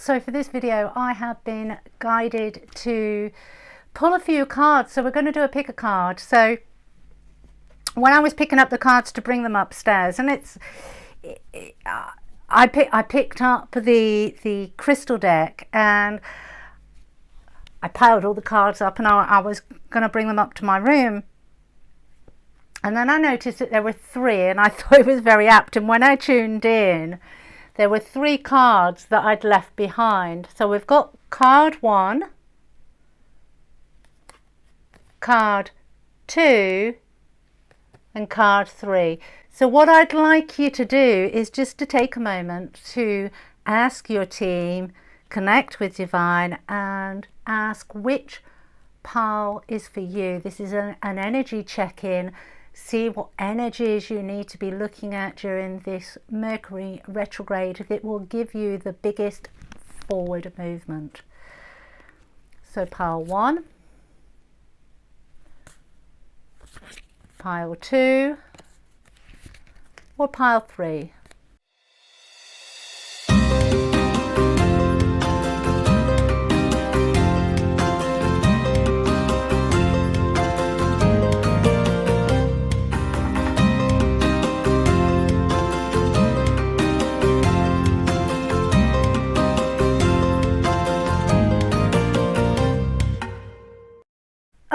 So for this video I have been guided to pull a few cards, so we're going to do a pick a card. So when I was picking up the cards to bring them upstairs, and I picked up the crystal deck and I piled all the cards up, and I was going to bring them up to my room, and then I noticed that there were three, and I thought it was very apt. And when I tuned in, there were three cards that I'd left behind. So we've got card 1, card 2 and card 3. So what I'd like you to do is just to take a moment to ask your team, connect with Divine, and ask which pile is for you. This is an energy check-in. See what energies you need to be looking at during this Mercury retrograde that will give you the biggest forward movement. So pile 1, pile 2, or pile 3.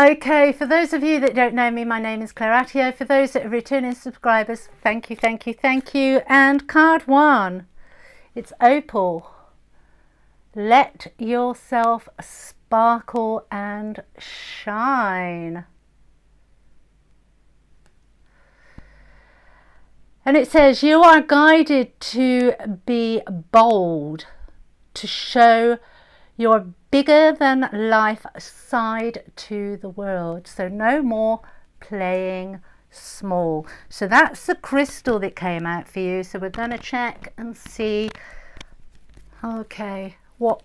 Okay, for those of you that don't know me, my name is Claire Attio. For those that are returning subscribers, thank you, thank you, thank you. And card 1, it's Opal. Let yourself sparkle and shine. And it says you are guided to be bold, to show your bigger than life side to the world. So no more playing small. So that's the crystal that came out for you. So we're going to check and see, okay, what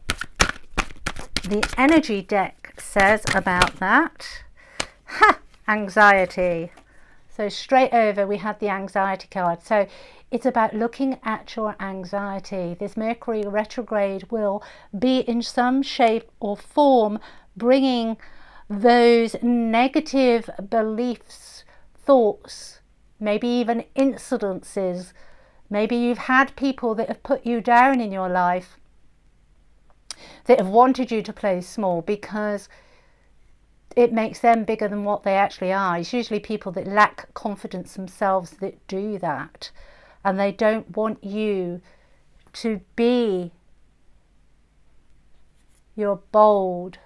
the energy deck says about that. Ha! Anxiety. So straight over we had the anxiety card. So it's about looking at your anxiety. This Mercury retrograde will be in some shape or form bringing those negative beliefs, thoughts, maybe even incidences. Maybe you've had people that have put you down in your life, that have wanted you to play small because it makes them bigger than what they actually are. It's usually people that lack confidence themselves that do that. And they don't want you to be your bold,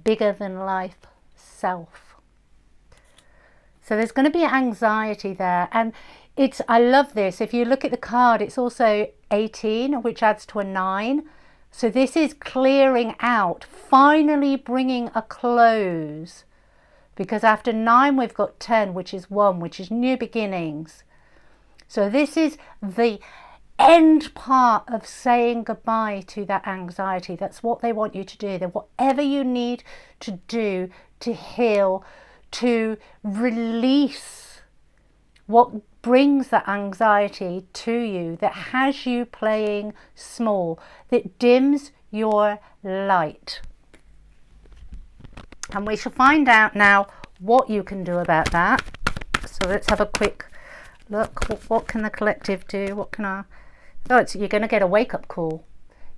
bigger than life self. So there's going to be anxiety there. And I love this. If you look at the card, it's also 18, which adds to a 9. So this is clearing out, finally bringing a close. Because after 9 we've got 10, which is 1, which is new beginnings. So this is the end part of saying goodbye to that anxiety. That's what they want you to do. That whatever you need to do to heal, to release what brings that anxiety to you, that has you playing small, that dims your light. And we shall find out now what you can do about that. So let's have a quick look. What can the collective do? What can I... Oh, you're going to get a wake-up call.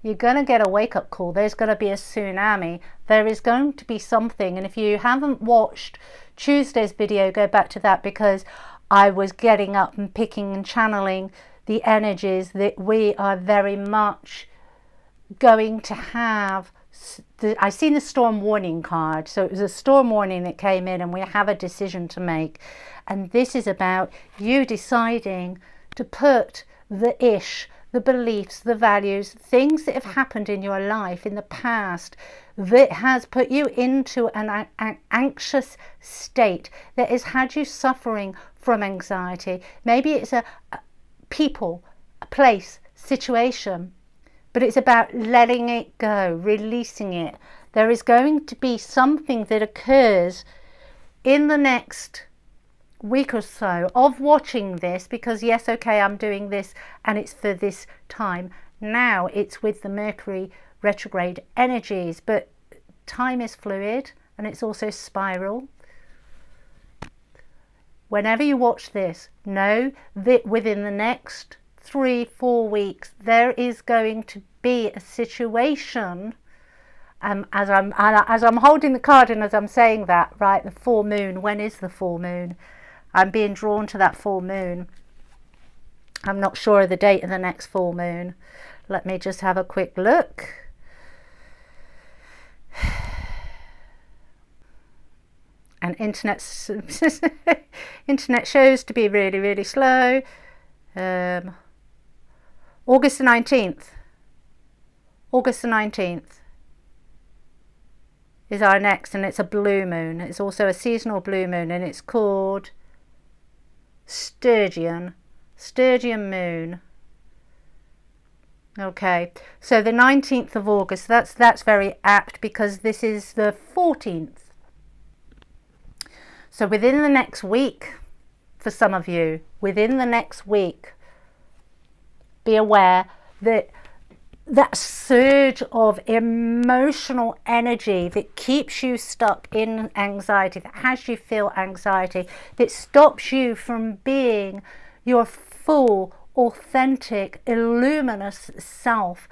You're going to get a wake-up call. There's going to be a tsunami. There is going to be something. And if you haven't watched Tuesday's video, go back to that, because I was getting up and picking and channeling the energies that we are very much going to have. I seen the storm warning card, so it was a storm warning that came in, and we have a decision to make. And this is about you deciding to put the beliefs, the values, things that have happened in your life in the past that has put you into an anxious state, that has had you suffering from anxiety. Maybe it's a people, a place, situation, but it's about letting it go, releasing it. There is going to be something that occurs in the next week or so of watching this, because yes, okay, I'm doing this and it's for this time. Now it's with the Mercury retrograde energies, but time is fluid and it's also spiral. Whenever you watch this, know that within the next 3-4 weeks there is going to be a situation, as I'm holding the card and as I'm saying that, right, the full moon. When is the full moon? I'm being drawn to that full moon. I'm not sure of the date of the next full moon. Let me just have a quick look. And internet shows to be really, really slow. August the 19th. August the 19th is our next, and it's a blue moon. It's also a seasonal blue moon, and it's called Sturgeon moon. Okay, so the 19th of August, that's very apt, because this is the 14th. So within the next week, for some of you, within the next week, be aware that that surge of emotional energy that keeps you stuck in anxiety, that has you feel anxiety, that stops you from being your full, authentic, luminous self.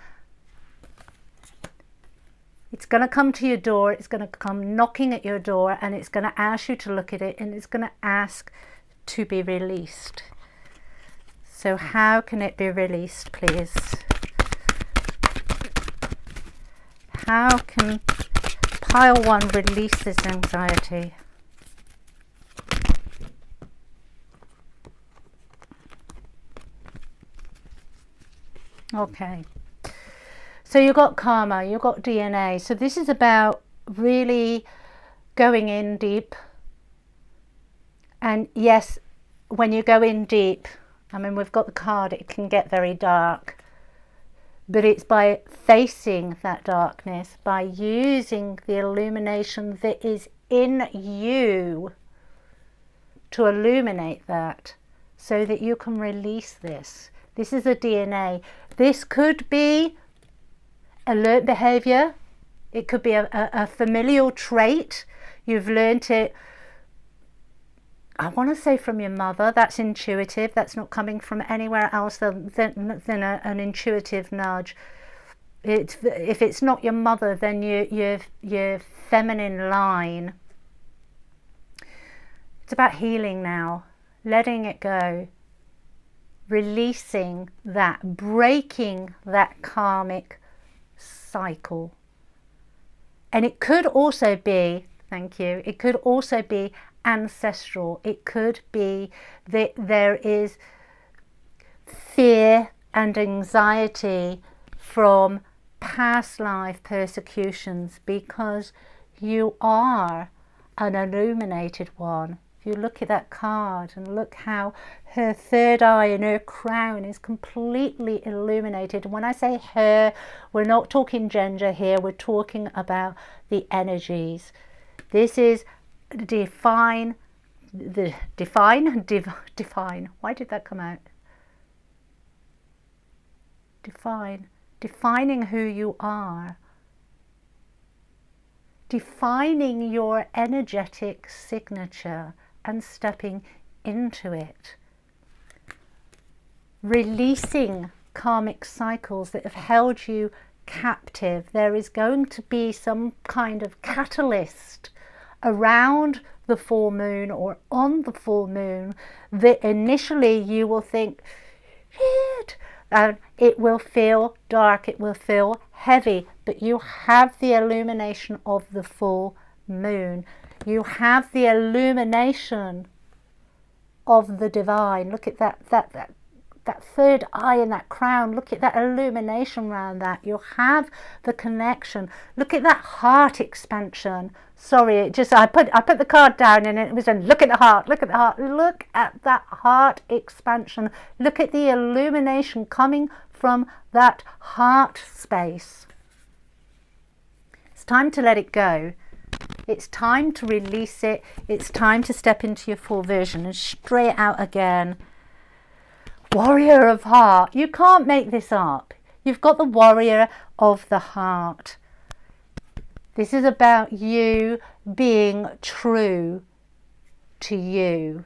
It's going to come to your door, it's going to come knocking at your door, and it's going to ask you to look at it, and it's going to ask to be released. So how can it be released, please? How can pile 1 release this anxiety? Okay. So you've got karma, you've got DNA. So this is about really going in deep. And yes, when you go in deep, I mean, we've got the card, it can get very dark. But it's by facing that darkness, by using the illumination that is in you to illuminate that, so that you can release this. This is a DNA. This could be alert behavior. It could be a familial trait. You've learnt it, I want to say, from your mother. That's intuitive. That's not coming from anywhere else than an intuitive nudge. If it's not your mother, then your feminine line. It's about healing now, letting it go, releasing that, breaking that karmic cycle. And it could also be, thank you, it could also be ancestral. It could be that there is fear and anxiety from past life persecutions, because you are an illuminated one. If you look at that card and look how her third eye and her crown is completely illuminated. And when I say her, we're not talking gender here, we're talking about the energies. This is define. Why did that come out? Defining who you are. Defining your energetic signature and stepping into it. Releasing karmic cycles that have held you captive. There is going to be some kind of catalyst around the full moon or on the full moon that initially you will think, shit, and it will feel dark, it will feel heavy, but you have the illumination of the full moon. You have the illumination of the divine. Look at that third eye and that crown. Look at that illumination around that. You have the connection. Look at that heart expansion. Sorry, it just, I put the card down and it was a look at the heart, look at the heart, look at that heart expansion. Look at the illumination coming from that heart space. It's time to let it go. It's time to release it. It's time to step into your full version and straight out again. Warrior of heart. You can't make this up. You've got the warrior of the heart. This is about you being true to you.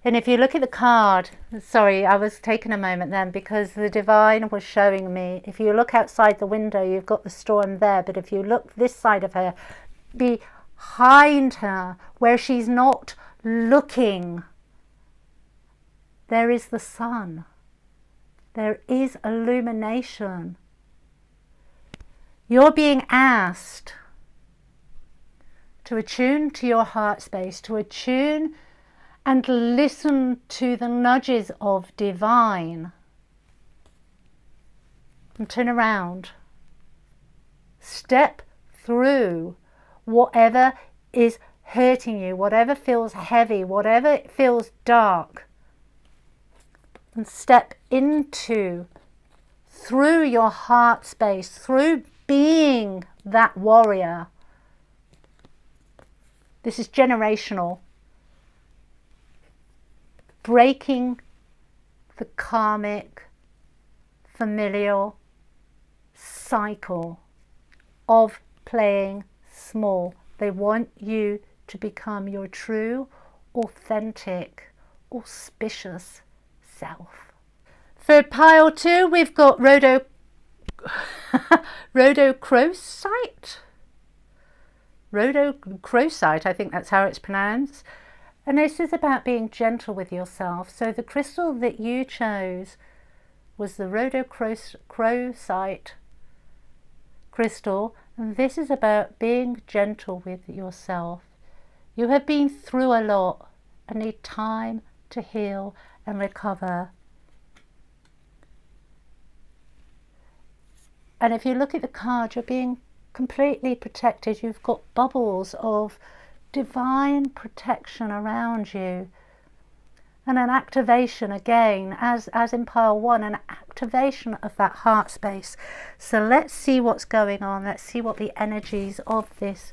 And if you look at the card, sorry, I was taking a moment then because the divine was showing me, if you look outside the window, you've got the storm there. But if you look this side of her, behind her, where she's not looking, there is the sun. There is illumination. You're being asked to attune to your heart space, to attune and listen to the nudges of divine. And turn around. Step through whatever is hurting you, whatever feels heavy, whatever feels dark. And step into, through your heart space, through being that warrior. This is generational. Breaking the karmic, familial cycle of playing small. They want you to become your true, authentic, auspicious self. For pile 2, we've got rhodochrosite. Rhodochrosite, I think that's how it's pronounced. And this is about being gentle with yourself. So the crystal that you chose was the rhodochrosite crystal. And this is about being gentle with yourself. You have been through a lot and need time to heal and recover. And if you look at the card, you're being completely protected. You've got bubbles of divine protection around you, and an activation again, as in pile 1, an activation of that heart space. So let's see what's going on. Let's see what the energies of this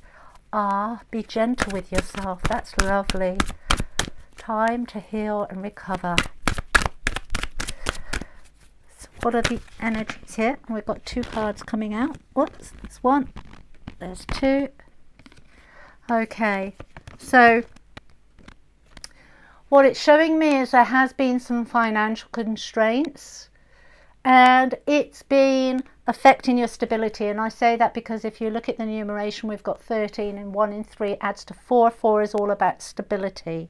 are. Be gentle with yourself. That's lovely. Time to heal and recover. So what are the energies here? We've got 2 cards coming out. Whoops, there's 1, there's 2. Okay, so what it's showing me is there has been some financial constraints and it's been affecting your stability. And I say that because if you look at the numeration, we've got 13 and 1 and 3 adds to 4. 4 is all about stability.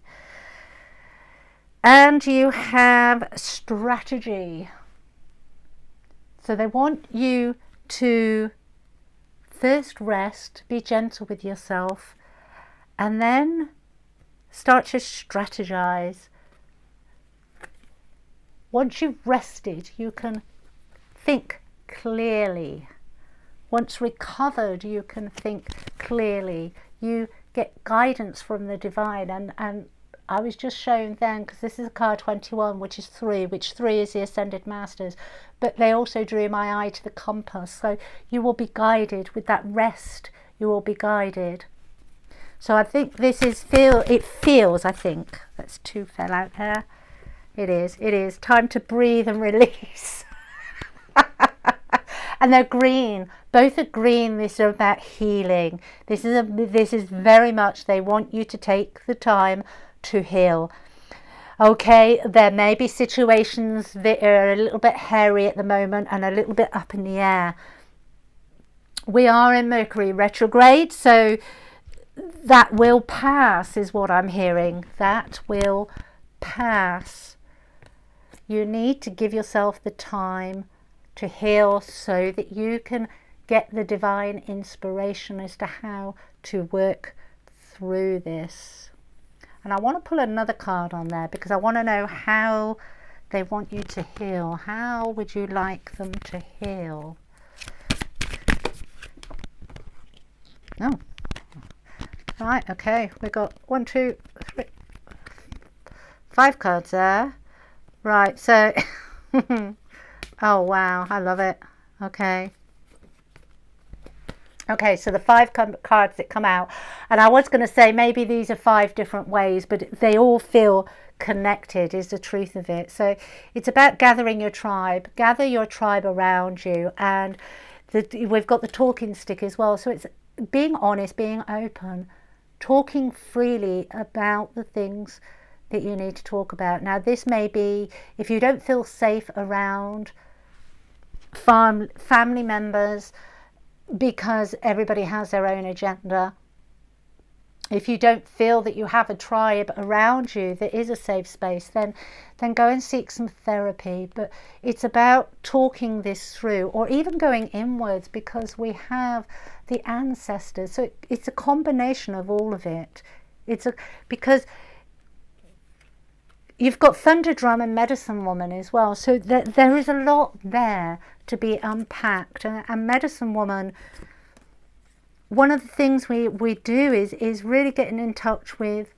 And you have strategy. So they want you to first rest, be gentle with yourself, and then start to strategize. Once you've rested, you can think clearly. Once recovered, you can think clearly. You get guidance from the divine. And I was just shown then, because this is a card 21, which is 3, which 3 is the Ascended Masters. But they also drew my eye to the compass. So you will be guided with that rest. You will be guided. So I think this is it feels, I think, that's 2 fell out there. It is time to breathe and release. And they're green, both are green. This is about healing. This is very much, they want you to take the time to heal. Okay, there may be situations that are a little bit hairy at the moment and a little bit up in the air. We are in Mercury Retrograde, so that will pass is what I'm hearing. That will pass. You need to give yourself the time to heal so that you can get the divine inspiration as to how to work through this. And I want to pull another card on there because I want to know how they want you to heal. How would you like them to heal? Oh. Right, okay, we got 1, 2, 3, 5 cards there. Right, so, oh wow, I love it. Okay. Okay, so the five cards that come out, and I was going to say maybe these are five different ways, but they all feel connected, is the truth of it. So it's about gathering your tribe, gather your tribe around you, and we've got the talking stick as well. So it's being honest, being open, talking freely about the things that you need to talk about. Now, this may be if you don't feel safe around family members, because everybody has their own agenda. If you don't feel that you have a tribe around you that is a safe space, then go and seek some therapy. But it's about talking this through, or even going inwards, because we have the ancestors. So it's a combination of all of it. Because you've got Thunder Drum and Medicine Woman as well. So there is a lot there to be unpacked. And Medicine Woman, one of the things we do is really getting in touch with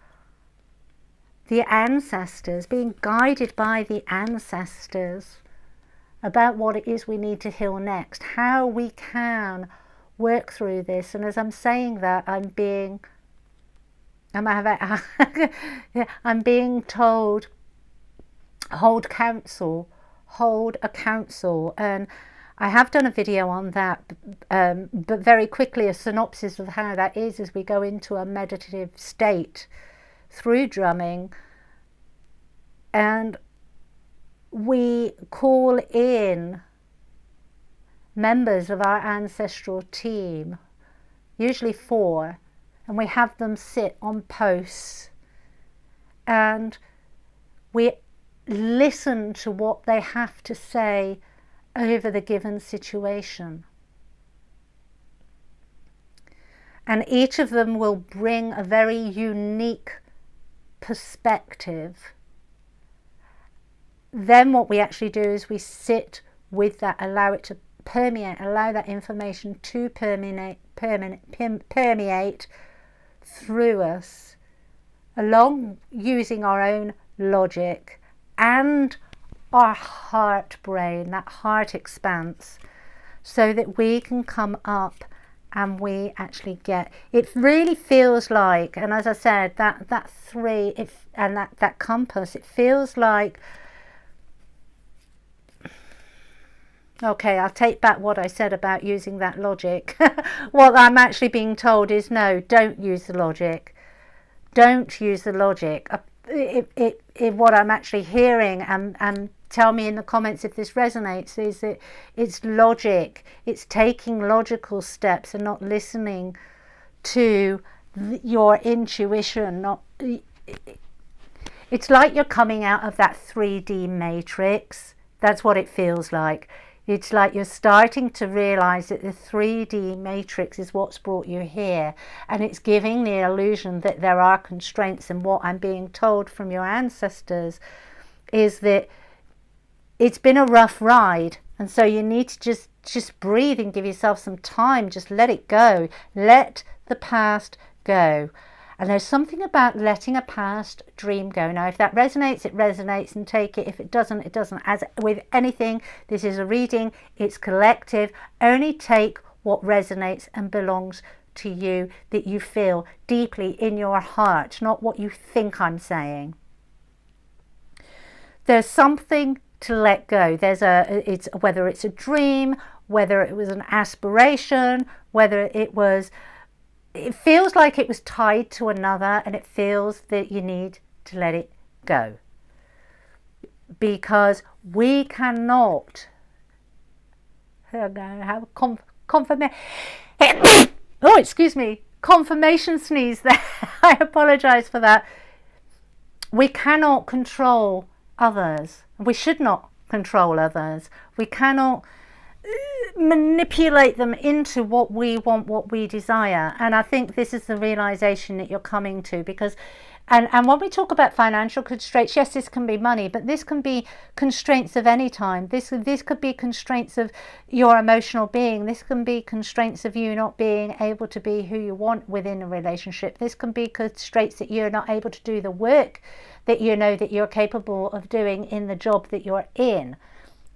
the ancestors, being guided by the ancestors about what it is we need to heal next, how we can work through this. And as I'm saying that, I'm being told, hold a council, and I have done a video on that, but very quickly a synopsis of how that is as we go into a meditative state through drumming, and we call in members of our ancestral team, usually 4, and we have them sit on posts, and we listen to what they have to say over the given situation. And each of them will bring a very unique perspective. Then what we actually do is we sit with that, allow it to permeate, allow that information to permeate through us, along using our own logic and our heart brain, that heart expanse, so that we can come up and we actually get, it really feels like, and as I said, that 3 and that compass, it feels like, okay, I'll take back what I said about using that logic. What I'm actually being told is, no, don't use the logic. Don't use the logic. What I'm actually hearing, and tell me in the comments if this resonates, is that it's logic. It's taking logical steps and not listening to your intuition. It's like you're coming out of that 3D matrix. That's what it feels like. It's like you're starting to realize that the 3D matrix is what's brought you here, and it's giving the illusion that there are constraints. And what I'm being told from your ancestors is that it's been a rough ride, and so you need to just breathe and give yourself some time. Just let it go. Let the past go. And there's something about letting a past dream go. Now, if that resonates, it resonates, and take it. If it doesn't, it doesn't. As with anything, this is a reading. It's collective. Only take what resonates and belongs to you, that you feel deeply in your heart, not what you think I'm saying. There's something to let go. It's whether it's a dream, whether it was an aspiration, whether it feels like it was tied to another, and it feels that you need to let it go, because we cannot have confirmation. Oh, excuse me, confirmation sneeze there. I apologize for that. We cannot control others. We should not control others. We cannot manipulate them into what we want, what we desire. And I think this is the realization that you're coming to, because and when we talk about financial constraints, yes, this can be money, but this can be constraints of any time. This could be constraints of your emotional being. This can be constraints of you not being able to be who you want within a relationship. This can be constraints that you're not able to do the work that you know that you're capable of doing in the job that you're in.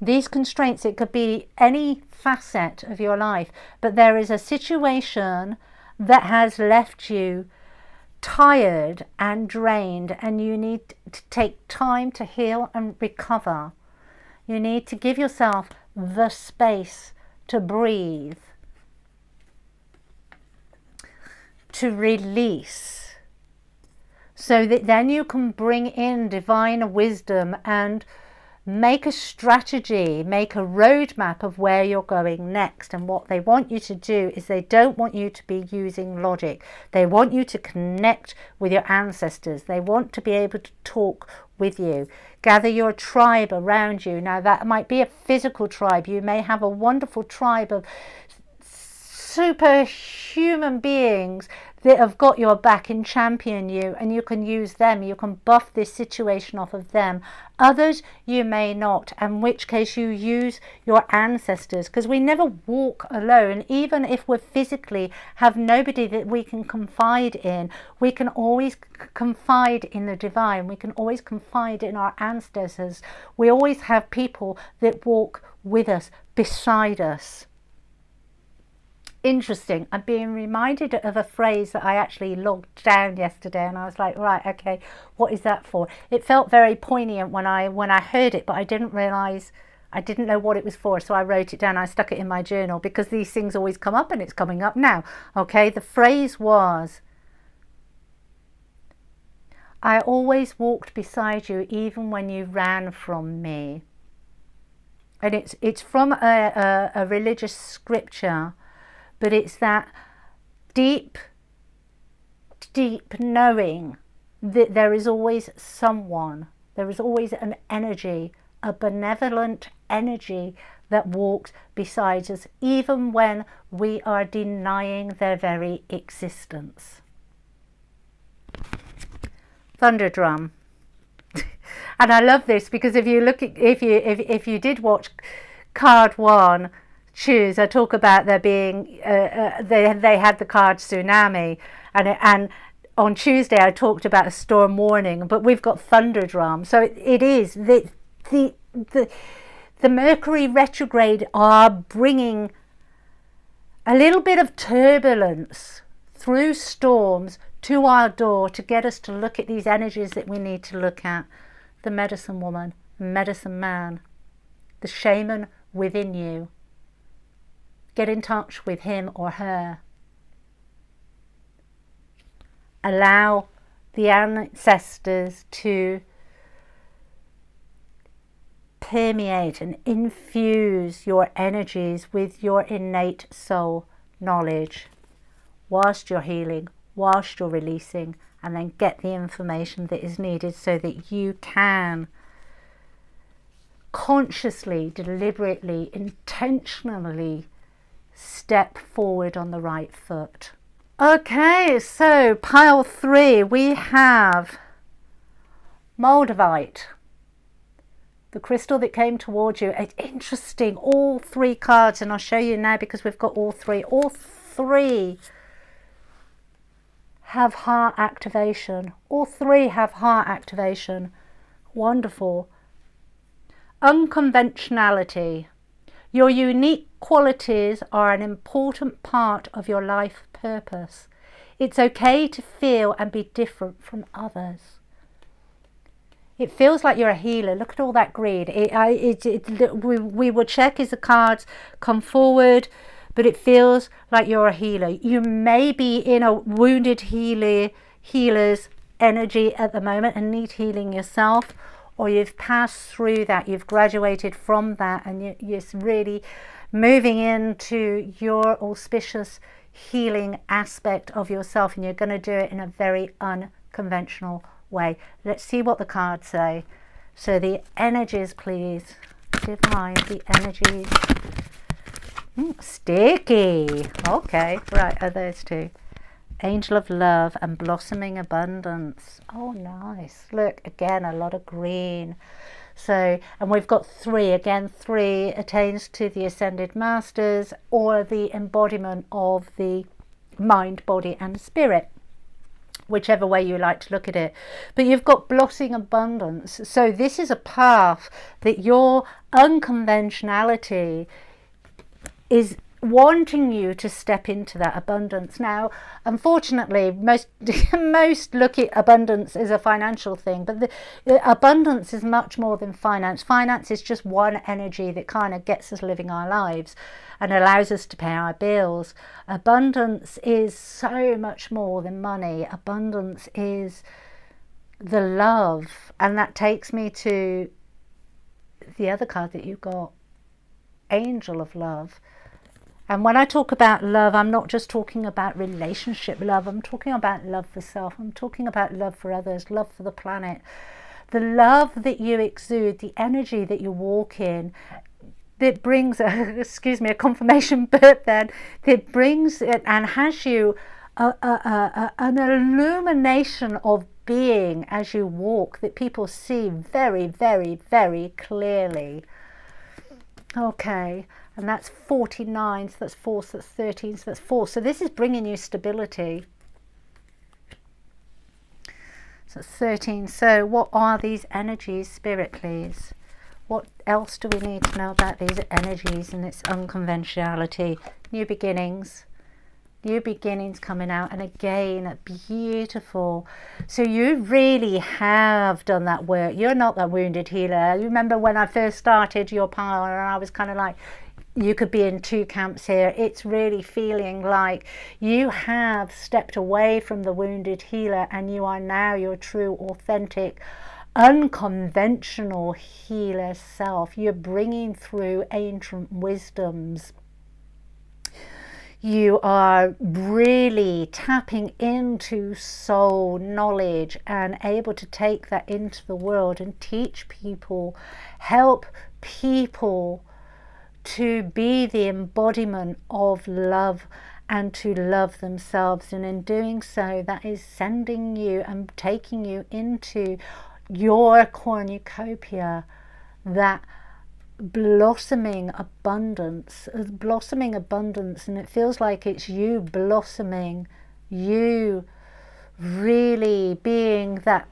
These constraints, it could be any facet of your life, but there is a situation that has left you tired and drained, and you need to take time to heal and recover. You need to give yourself the space to breathe, to release, so that then you can bring in divine wisdom and make a strategy, make a roadmap of where you're going next. And what they want you to do is they don't want you to be using logic. They want you to connect with your ancestors. They want to be able to talk with you. Gather your tribe around you. Now that might be a physical tribe. You may have a wonderful tribe of superhuman beings that have got your back and champion you, and you can use them. You can buff this situation off of them. Others you may not, in which case you use your ancestors, because we never walk alone. Even if we physically have nobody that we can confide in, we can always confide in the divine. We can always confide in our ancestors. We always have people that walk with us, beside us. Interesting. I'm being reminded of a phrase that I actually logged down yesterday, and I was like, right, okay, what is that for? It felt very poignant when I heard it, but I didn't know what it was for, so I wrote it down. I stuck it in my journal because these things always come up, and it's coming up now. Okay, the phrase was, I always walked beside you even when you ran from me. And it's from a religious scripture. But it's that deep, deep knowing that there is always someone, there is always an energy, a benevolent energy that walks beside us, even when we are denying their very existence. Thunder drum. And I love this because if you did watch card one, choose, I talk about there being they had the card tsunami, and on Tuesday I talked about a storm warning, but we've got thunder drum. So it is the Mercury retrograde are bringing a little bit of turbulence through storms to our door to get us to look at these energies that we need to look at. The medicine woman, medicine man, the shaman within you. Get in touch with him or her. Allow the ancestors to permeate and infuse your energies with your innate soul knowledge whilst you're healing, whilst you're releasing, and then get the information that is needed so that you can consciously, deliberately, intentionally step forward on the right foot. Okay, so pile 3, we have Moldavite, the crystal that came towards you. It's interesting, all 3 cards, and I'll show you now because we've got all 3. All 3 have heart activation. All 3 have heart activation. Wonderful. Unconventionality. Your unique qualities are an important part of your life purpose. It's okay to feel and be different from others. It feels like you're a healer. Look at all that green. We will check as the cards come forward, but it feels like you're a healer. You may be in a wounded healer's energy at the moment and need healing yourself, or you've passed through that, you've graduated from that, and you're really moving into your auspicious healing aspect of yourself, and you're going to do it in a very unconventional way. Let's see what the cards say. So the energies, please. Divine, the energies. Sticky. Okay, right, are those 2. Angel of love and blossoming abundance. Oh, nice. Look, again, a lot of green. So, and we've got 3. Again, 3 attains to the ascended masters, or the embodiment of the mind, body and spirit. whichever way you like to look at it. But you've got blossoming abundance. So this is a path that your unconventionality is wanting you to step into that abundance. Now, unfortunately, most look at abundance as a financial thing, but the abundance is much more than finance. Finance is just one energy that kind of gets us living our lives and allows us to pay our bills. Abundance is so much more than money. Abundance is the love, and that takes me to the other card that you got, Angel of Love. And when I talk about love, I'm not just talking about relationship love. I'm talking about love for self. I'm talking about love for others, love for the planet. The love that you exude, the energy that you walk in, that brings, a confirmation burp then, that brings it and has you an illumination of being as you walk that people see very, very, very clearly. Okay. And that's 49, so that's 4, so that's 13, so that's 4. So this is bringing you stability. So it's 13. So what are these energies, Spirit, please? What else do we need to know about these energies and its unconventionality? New beginnings. New beginnings coming out, and again, beautiful. So you really have done that work. You're not that wounded healer. You remember when I first started your power, and I was kind of like, you could be in two camps here. It's really feeling like you have stepped away from the wounded healer and you are now your true, authentic, unconventional healer self. You're bringing through ancient wisdoms. You are really tapping into soul knowledge and able to take that into the world and teach people, help people to be the embodiment of love and to love themselves. And in doing so, that is sending you and taking you into your cornucopia, that blossoming abundance, and it feels like it's you blossoming, you really being that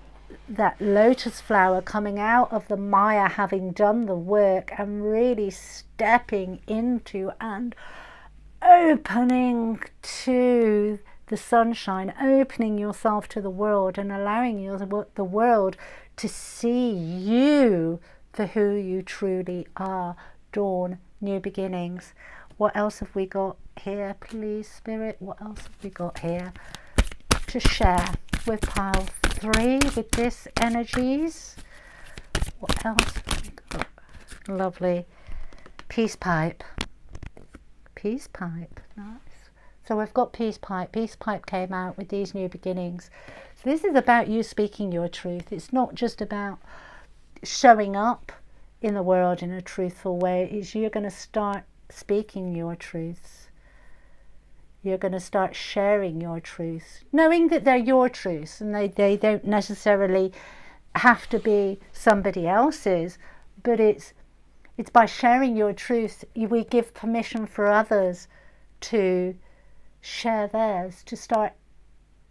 lotus flower coming out of the mire, having done the work and really stepping into and opening to the sunshine, opening yourself to the world and allowing the world to see you for who you truly are. Dawn, new beginnings. What else have we got here, please, Spirit? What else have we got here to share with pile 3 with this energies? What else have we got? Lovely. Peace pipe. Peace pipe. Nice. So we've got peace pipe. Peace pipe came out with these new beginnings. So this is about you speaking your truth. It's not just about showing up in the world in a truthful way. It's you're going to start speaking your truths. You're going to start sharing your truths, knowing that they're your truths and they don't necessarily have to be somebody else's, but it's by sharing your truth, we give permission for others to share theirs, to start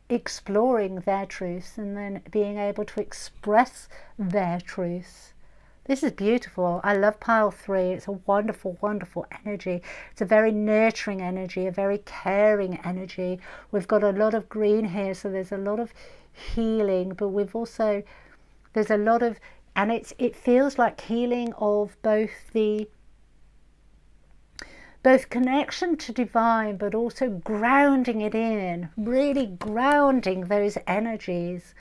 exploring their truths and then being able to express their truths. This is beautiful. I love pile 3. It's a wonderful, wonderful energy. It's a very nurturing energy, a very caring energy. We've got a lot of green here, so there's a lot of healing, but we've also, there's a lot of, and it feels like healing of both connection to divine, but also grounding it in, really grounding those energies,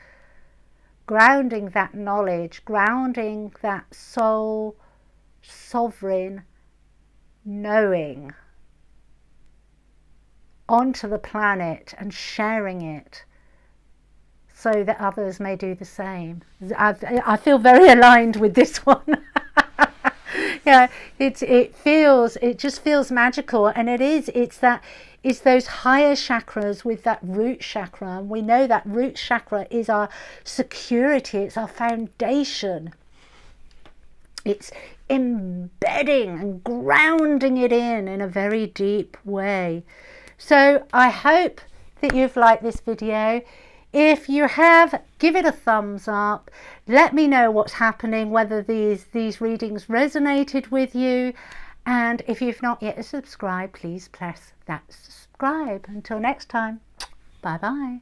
grounding that knowledge, grounding that soul sovereign knowing onto the planet and sharing it so that others may do the same. I feel very aligned with this one. Yeah, it just feels magical, and it's those higher chakras with that root chakra, and we know that root chakra is our security, it's our foundation. It's embedding and grounding it in a very deep way. So I hope that you've liked this video. If you have, give it a thumbs up. Let me know what's happening, whether these readings resonated with you. And if you've not yet subscribed, please press that subscribe. Until next time, bye bye.